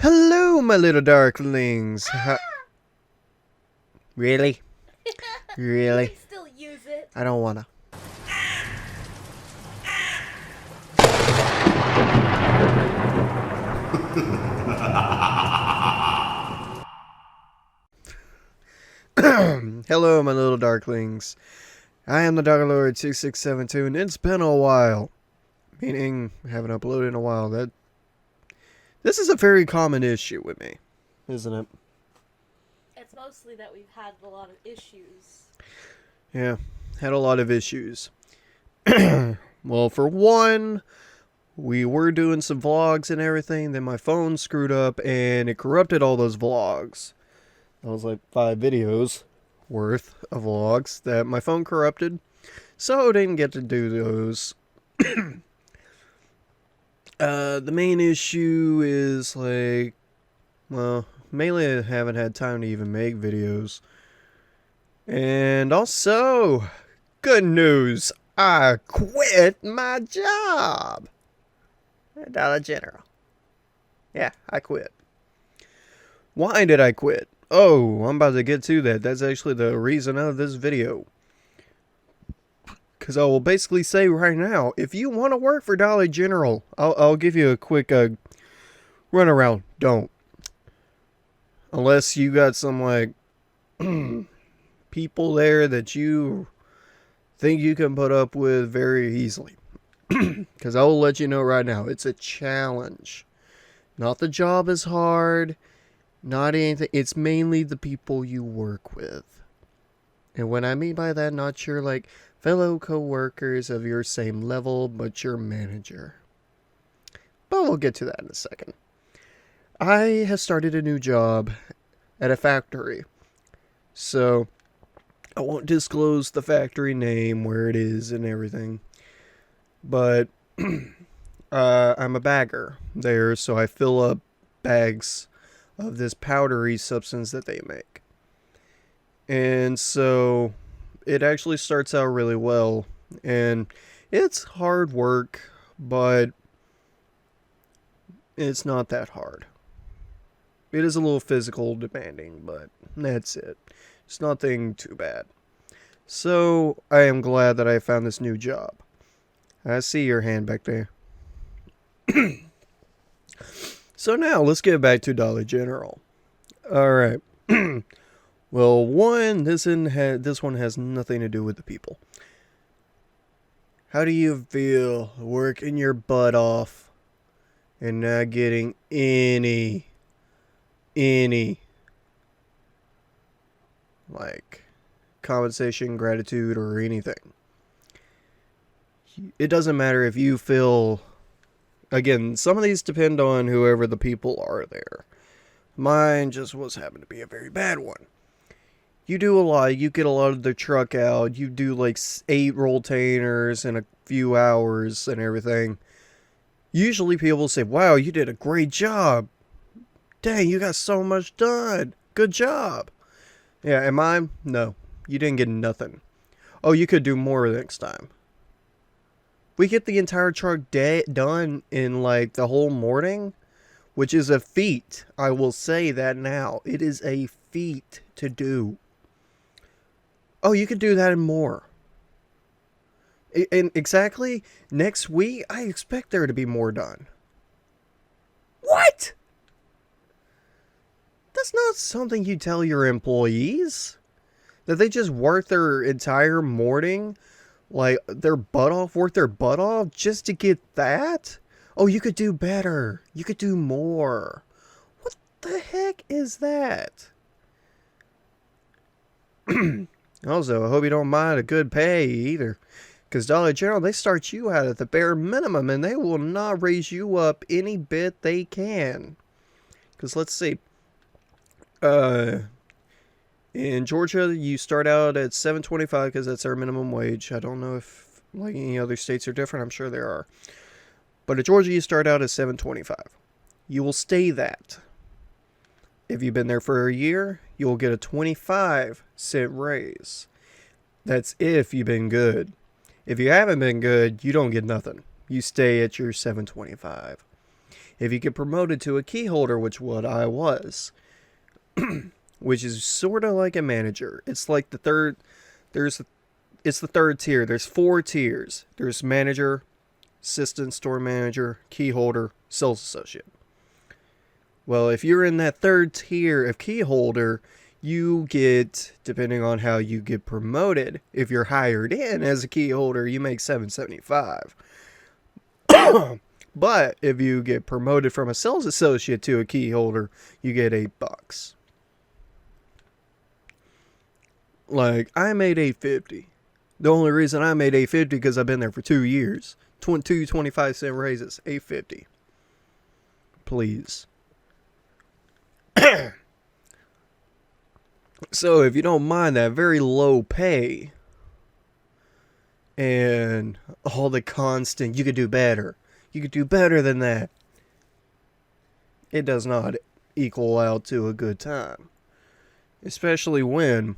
Hello, my little darklings. Really? You Really? can still use it. I don't wanna. Hello, my little darklings. I am the Dark Lord 6672, and it's been a while. Meaning, I haven't uploaded in a while. This is a very common issue with me, isn't it? It's mostly that we've had a lot of issues. Yeah, had a lot of issues. Well, for one, we were doing some vlogs and everything, then my phone screwed up and it corrupted all those vlogs. That was like 5 videos worth of vlogs that my phone corrupted, so I didn't get to do those. The main issue is like, well, mainly I haven't had time to even make videos. And also, good news, I quit my job at Dollar General. Yeah, I quit. Why did I quit? Oh, I'm about to get to that. That's actually the reason of this video. Because I will basically say right now, if you want to work for Dollar General, I'll give you a quick run around. Don't. Unless you got some, like, people there that you think you can put up with very easily. Because I will let you know right now, it's a challenge. Not the job is hard. Not anything. It's mainly the people you work with. And what I mean by that, not your, like, fellow co-workers of your same level, but your manager. But we'll get to that in a second. I have started a new job at a factory. So, I won't disclose the factory name, where it is, and everything. But, I'm a bagger there, so I fill up bags of this powdery substance that they make. And so it actually starts out really well, and it's hard work, but it's not that hard. It is a little physical demanding, but that's it. It's nothing too bad. So I am glad that I found this new job. I see your hand back there. So now let's get back to Dollar General. Alright. Well, one, this one has nothing to do with the people. How do you feel working your butt off and not getting any, like, compensation, gratitude, or anything? It doesn't matter if you feel, again, some of these depend on whoever the people are there. Mine just happened to be a very bad one. You do a lot. You get a lot of the truck out. You do like 8 rolltainers in a few hours and everything. Usually people say, wow, you did a great job. Dang, you got so much done. Good job. Yeah, and mine? No. You didn't get nothing. Oh, you could do more next time. We get the entire truck done in like the whole morning, which is a feat. I will say that now. It is a feat to do. Oh, you could do that and more. And exactly next week, I expect there to be more done. What? That's not something you tell your employees. That they just work their entire morning, like work their butt off just to get that? Oh, you could do better. You could do more. What the heck is that? Also, I hope you don't mind a good pay either. Because Dollar General, they start you out at the bare minimum and they will not raise you up any bit they can. Because let's see. In Georgia, you start out at $7.25 because that's our minimum wage. I don't know if like any other states are different. I'm sure there are. But in Georgia, you start out at $7.25. You will stay that. If you've been there for a year, you will get a 25-cent raise. That's if you've been good. If you haven't been good, you don't get nothing. You stay at your $7.25. If you get promoted to a key holder, which what I was, which is sort of like a manager. It's like the third. It's the third tier. There's 4 tiers. There's manager, assistant store manager, key holder, sales associate. Well, if you're in that third tier of key holder, you get, depending on how you get promoted, if you're hired in as a key holder, you make $7.75. But if you get promoted from a sales associate to a key holder, you get $8. Like, I made $8.50. The only reason I made $8.50 because I've been there for 2 years. 25-cent raises, $8.50. Please. So if you don't mind that very low pay and all the constant, you could do better. You could do better than that. It does not equal out to a good time. Especially when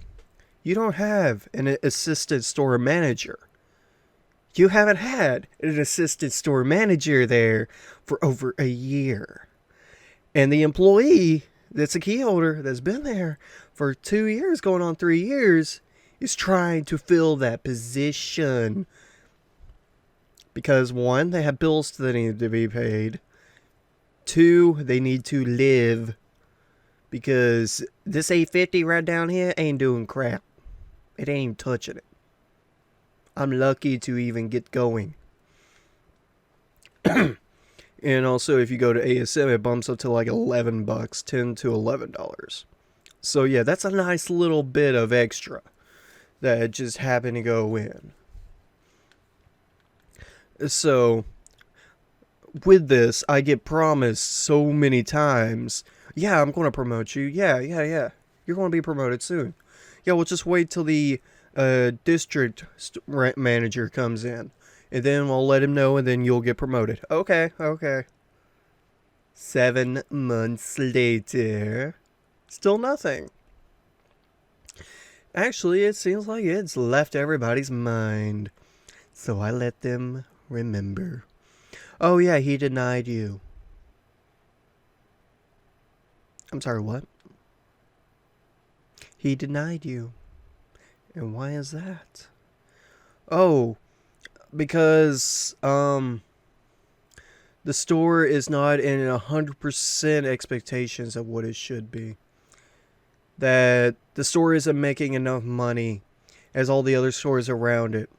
you don't have an assistant store manager. You haven't had an assistant store manager there for over a year. And the employee that's a key holder that's been there for 2 years, going on 3 years, is trying to fill that position. Because 1, they have bills that need to be paid. 2, they need to live. Because this $8.50 right down here ain't doing crap. It ain't even touching it. I'm lucky to even get going. And also, if you go to ASM, it bumps up to like $11, $10 to $11. So yeah, that's a nice little bit of extra that just happened to go in. So, with this, I get promised so many times, yeah, I'm going to promote you. Yeah. You're going to be promoted soon. Yeah, we'll just wait till the district manager comes in. And then we'll let him know, and then you'll get promoted. Okay. 7 months later, still nothing. Actually, it seems like it's left everybody's mind. So I let them remember. Oh yeah, he denied you. I'm sorry, what? He denied you. And why is that? Oh, because the store is not in 100% expectations of what it should be. That the store isn't making enough money as all the other stores around it.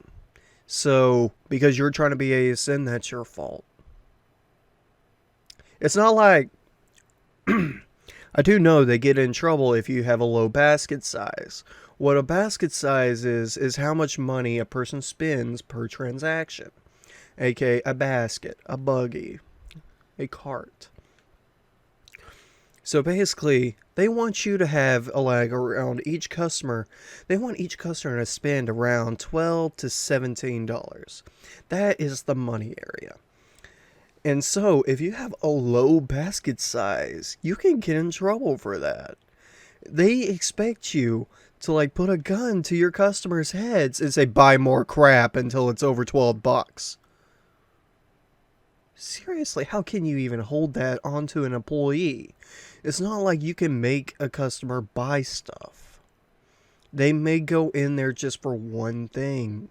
So, because you're trying to be ASN, that's your fault. It's not like... I do know they get in trouble if you have a low basket size. What a basket size is how much money a person spends per transaction. aka a basket, a buggy, a cart. So basically, they want you to have around each customer. They want each customer to spend around $12 to $17. That is the money area. And so, if you have a low basket size, you can get in trouble for that. They expect you to put a gun to your customers' heads and say, buy more crap until it's over $12. Seriously, how can you even hold that onto an employee? It's not like you can make a customer buy stuff. They may go in there just for one thing.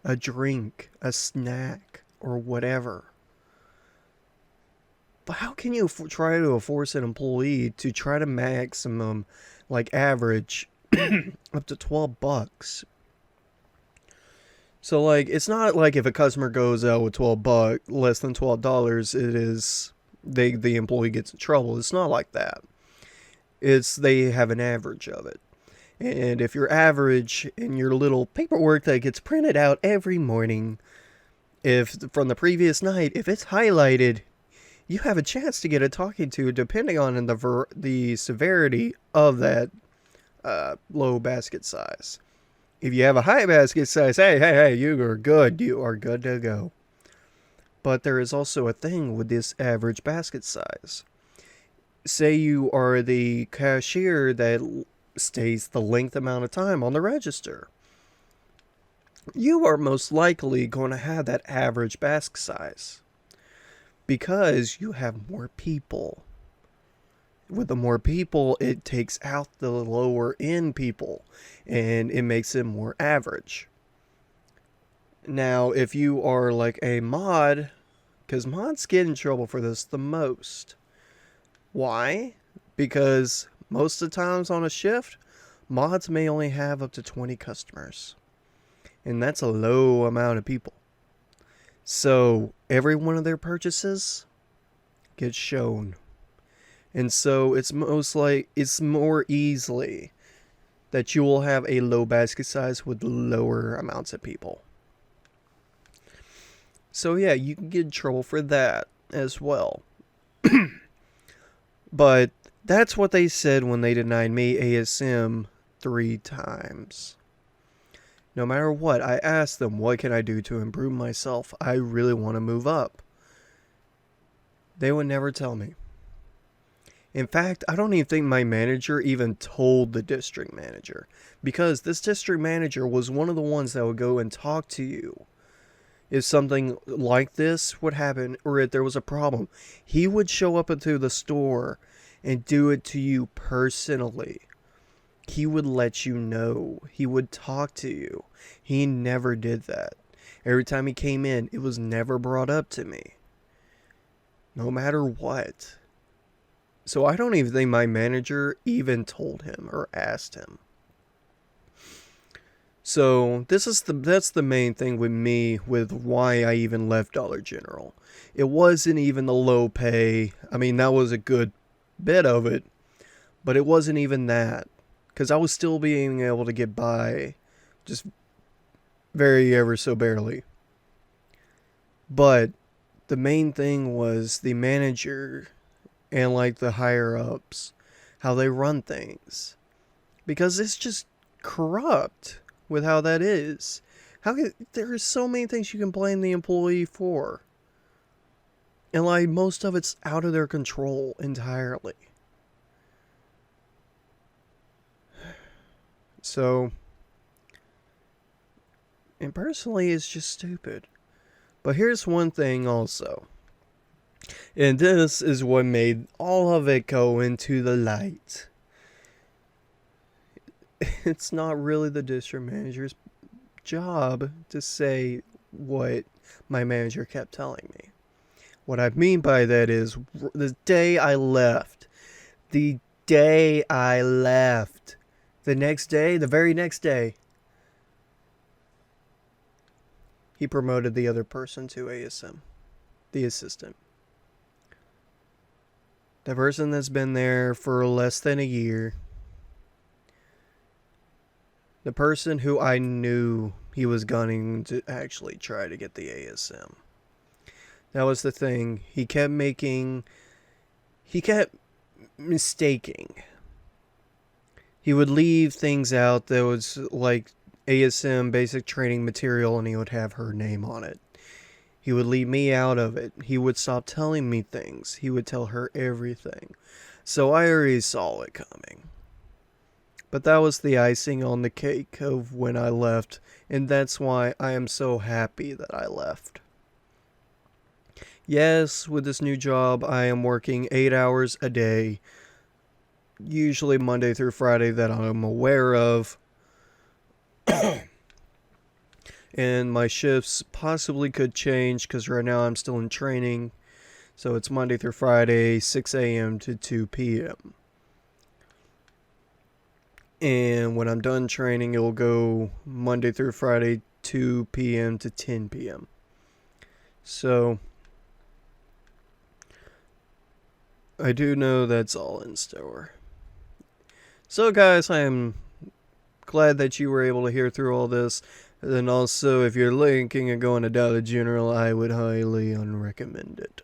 A drink, a snack, or whatever. But how can you try to force an employee to try to maximum, average, up to $12? So, it's not like if a customer goes out with $12, less than $12, it is, the employee gets in trouble. It's not like that. It's, they have an average of it. And if your average in your little paperwork that gets printed out every morning, if from the previous night, if it's highlighted, you have a chance to get a talking to depending on the severity of that low basket size. If you have a high basket size, hey, you are good. You are good to go. But there is also a thing with this average basket size. Say you are the cashier that stays the length amount of time on the register. You are most likely going to have that average basket size. because you have more people. With the more people, it takes out the lower end people and it makes it more average. Now, if you are like a mod, because mods get in trouble for this the most. Why? Because most of the times on a shift, mods may only have up to 20 customers. And that's a low amount of people. So every one of their purchases gets shown. And so it's more easily that you will have a low basket size with lower amounts of people. So yeah, you can get in trouble for that as well. But that's what they said when they denied me ASM 3 times. No matter what, I asked them, what can I do to improve myself? I really want to move up. They would never tell me. In fact, I don't even think my manager even told the district manager, because this district manager was one of the ones that would go and talk to you if something like this would happen or if there was a problem. He would show up into the store and do it to you personally. He would let you know. He would talk to you. He never did that. Every time he came in, it was never brought up to me. No matter what. So I don't even think my manager even told him or asked him. So that's the main thing with me with why I even left Dollar General. It wasn't even the low pay. I mean, that was a good bit of it, but it wasn't even that, because I was still being able to get by, just very ever so barely. But the main thing was the manager and like the higher ups, how they run things, because it's just corrupt with how that is. There are so many things you can blame the employee for, and like most of it's out of their control entirely. So, and personally, it's just stupid. But here's one thing also, and this is what made all of it go into the light. It's not really the district manager's job to say what my manager kept telling me. What I mean by that is, the day I left, the next day, the very next day, he promoted the other person to ASM, the assistant. The person that's been there for less than a year. The person who I knew he was gunning to actually try to get the ASM. That was the thing. He kept mistaking. He would leave things out that was like ASM basic training material, and he would have her name on it. He would leave me out of it. He would stop telling me things. He would tell her everything. So I already saw it coming. But that was the icing on the cake of when I left, and that's why I am so happy that I left. Yes, with this new job, I am working 8 hours a day, usually Monday through Friday, that I'm aware of. And my shifts possibly could change, because right now I'm still in training. So it's Monday through Friday, 6 a.m. to 2 p.m. And when I'm done training, it'll go Monday through Friday, 2 p.m. to 10 p.m. So I do know that's all in store. So guys, I am glad that you were able to hear through all this. And then also, if you're thinking of going to Dollar General, I would highly unrecommend it.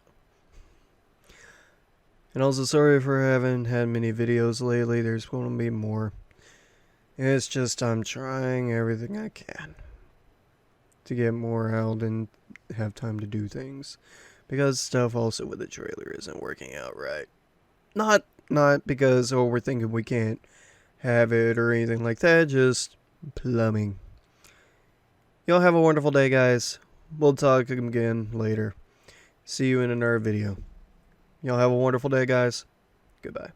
And also, sorry for haven't had many videos lately. There's going to be more. It's just I'm trying everything I can to get more out and have time to do things. Because stuff also with the trailer isn't working out right. Not because, we're thinking we can't have it or anything like that. Just plumbing. Y'all have a wonderful day, guys. We'll talk again later. See you in another video. Y'all have a wonderful day, guys. Goodbye.